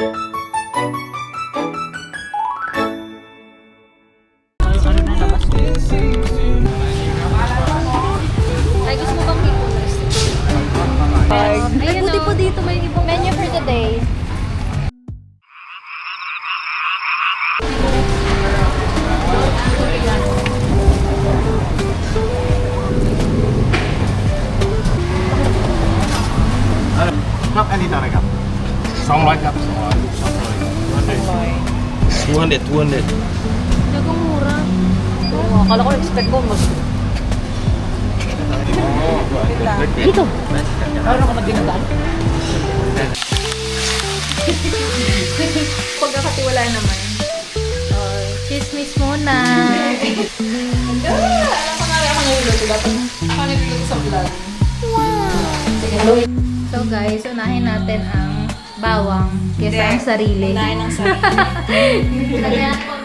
Ay, gusto mo bang i-bonus? Ayun po dito may ibang menu for today.ครับอันนี้เท่าไหร่ครับ200ครับ200 Nagong mura. Oo, akala ko expect ko mag... Dito. Parang ako nagdinadaan. Pagkakatiwala naman. Chismis muna. Alam ko nga ako niluluto dapat. Ako niluluto sa vlog. Wow! So guys, unahin natin ang bawang kesa ang sarili. Unahin ang sarili.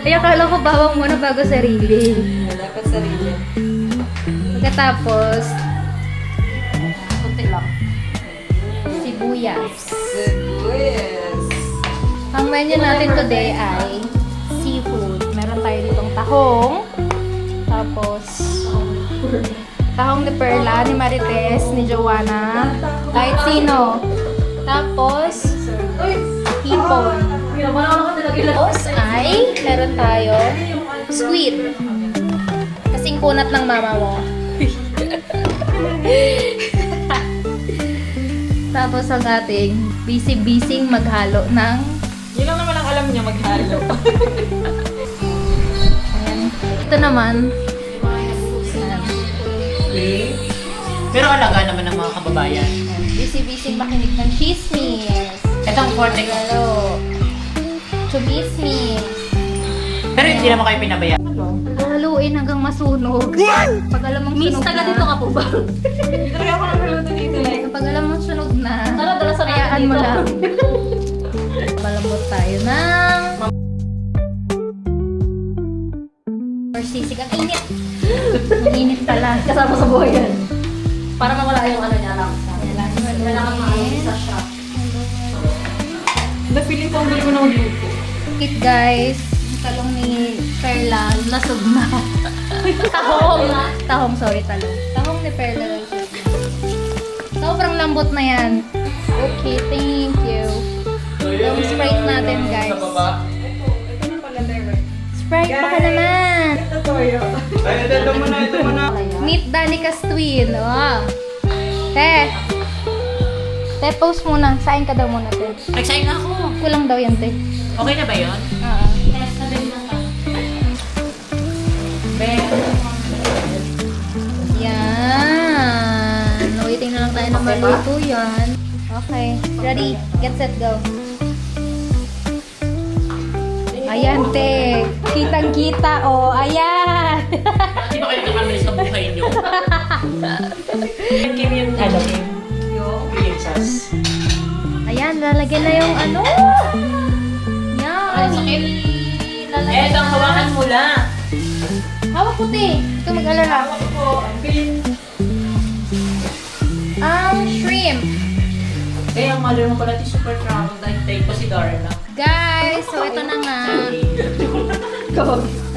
Ay, akala ko bawang muna bago sarili. Dapat sarili. Pagkatapos, kunti lang. Sibuyas. Sibuyas. Ang menu natin today ay seafood. Meron tayo ditong tahong. Tapos, tahong ni Perla, ni Marites, ni Joanna. Kahit sino. Tapos, hipon. Tapos ay, meron tayo squid. Kasing kunat ng mama mo. Tapos ang ating busy-busy maghalo ng... Yun lang naman ang alam niya maghalo. Ayan. Ito naman. Pero alaga naman ng mga kababayan. Busy-busy makinig ng chismis. Ito ang forte ko. Lalo. Chumismis. Pero hindi naman kayo pinabayaan. Haluin hanggang masunog. Pag alam mong sunog na. dito ka po ba? Hindi talaga ako nagluluto dito. Kapag alam mong sunog na, Dala sa hayaan mo lang. Palambot tayo ng... Or sisig. Ang init. Ang init pala. Kasama sa buhay yan. Para mawala yung ano niya lang. Kailangan Haluin. sa shop. Na-feeling ko ang galing mo na magluto. Kit guys, yung talong ni Perla, lasog na. Tahong. Tahong, sorry, talong. Tahong ni Perla, lasog na. Sobrang lambot na yan. Okay, thank you. Yung Sprite natin, guys. Ito na pala direct. Sprite, baka naman. Ito toyo. ito muna Meet Danica's twin. Oh. Te. Te, post muna. Sain ka daw muna, te. Nagsaing na ako. Kulang daw yan, te. Okay na ba yun? Oo. Yan. Waiting na lang tayo na maluto yan. Okay. Ready? Get set, go. Ayan, te. Kitang-kita, oh. Ayan. Hindi ba kayo nakamali sa buhay nyo? Kim yung ano? Yung princess. Ayan, lalagyan na yung ano. Yan. Ang sakit. Lalagyan Eh, ang hawakan mo lang. Hawak ko, te. Ito mag-alala. Ang shrimp. Eh, ang mother mo pala super proud dahil pa si Darla. Guys, so ito na nga.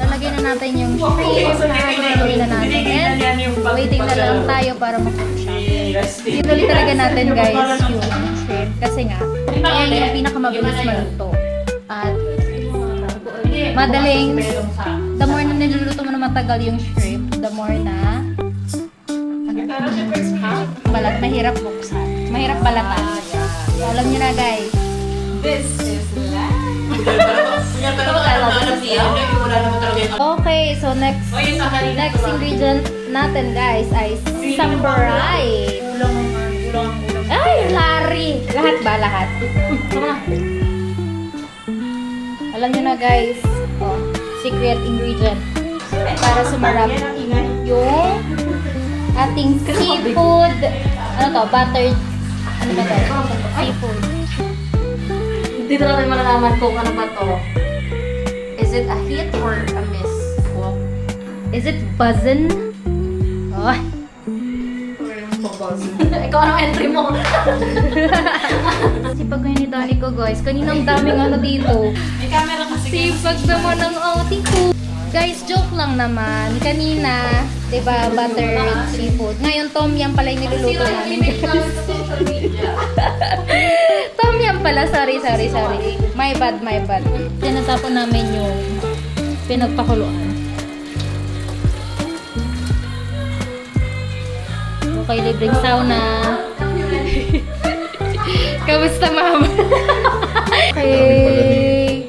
Lalagyan na natin yung shrimp. Haluin na natin. And waiting na lang tayo para mag-cook siya. Tinuloy talaga natin, guys, yung shrimp. Kasi nga, yan yung pinakamabilis maluto. At madaling, the more na niluluto mo na matagal yung shrimp, the more na mahirap buksan. Mahirap balatan. So, alam nyo na, guys. This is life. Okay, so next ingredient natin, guys, ay sambaray. Ay, lari! Lahat ba? Lahat? Alam nyo na, guys. Oh, secret ingredient. Para sumarap yung ating seafood. Ano to? Buttered. Ano ba to? Seafood. Dito natin malalaman kung ano ba to. Is it a hit or a miss? Is it buzzin'? Oh, Ikaw anong entry mo? Sipag ngayon ni Donnie ko, guys. Kaninang daming ano dito. May camera kasi. Sipag naman ng outing ko. Guys, joke lang naman. Kanina, di ba, buttered seafood. Ngayon, tom yum pala yung niluluto namin. social media. Tom yum pala. Sorry. My bad. Tinatapon namin yung pinagpakuluan. Okay, libreng sauna. Kamusta, mama? Okay.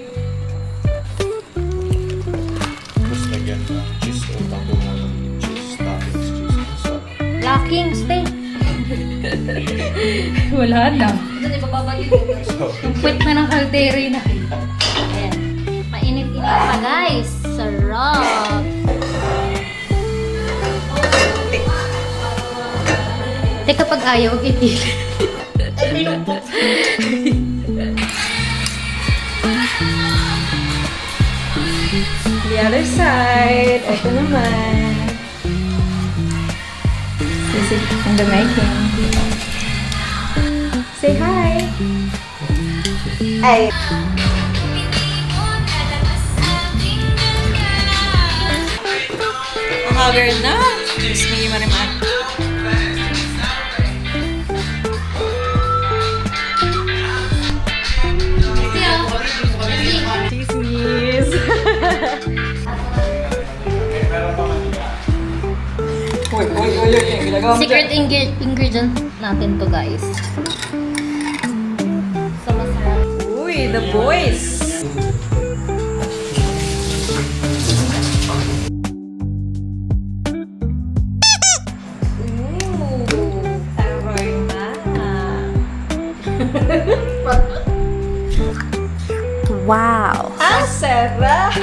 Tapos lagyan ng cheese o tapo mo ng cheese, toppings, cheese, sarap. Locking, stay. Wala na. Ito, di ba babagin mo? Yung puwet na ng kaldero na. Ayan. Mainit-init pa, guys. Sarap. Teka, pag ayaw, huwag ipili. The other side. Ito naman. This is in the making. Say hi. Ay. Haggard na. Miss me, Mariman. Chismis. Uy, ginagawa mo Secret ingredient natin to, guys. So, masarap. Uy, the boys. Ooh, taroy na. Wow. Ang sarap!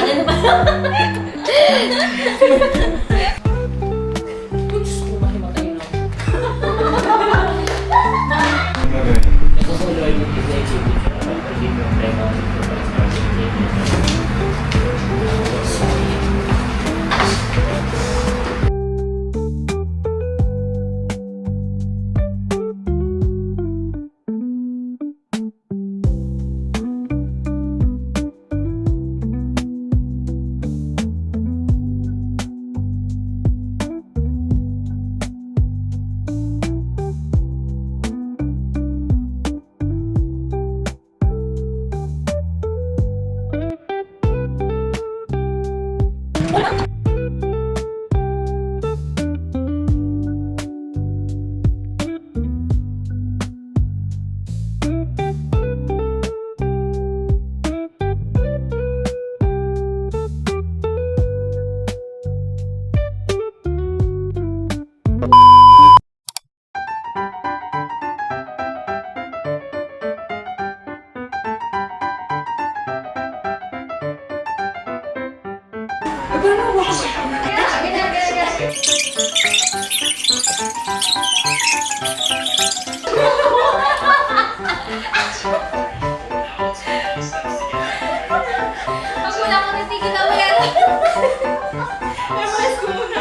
Pag wala ka na, sige na mo yan. Memorize ko muna.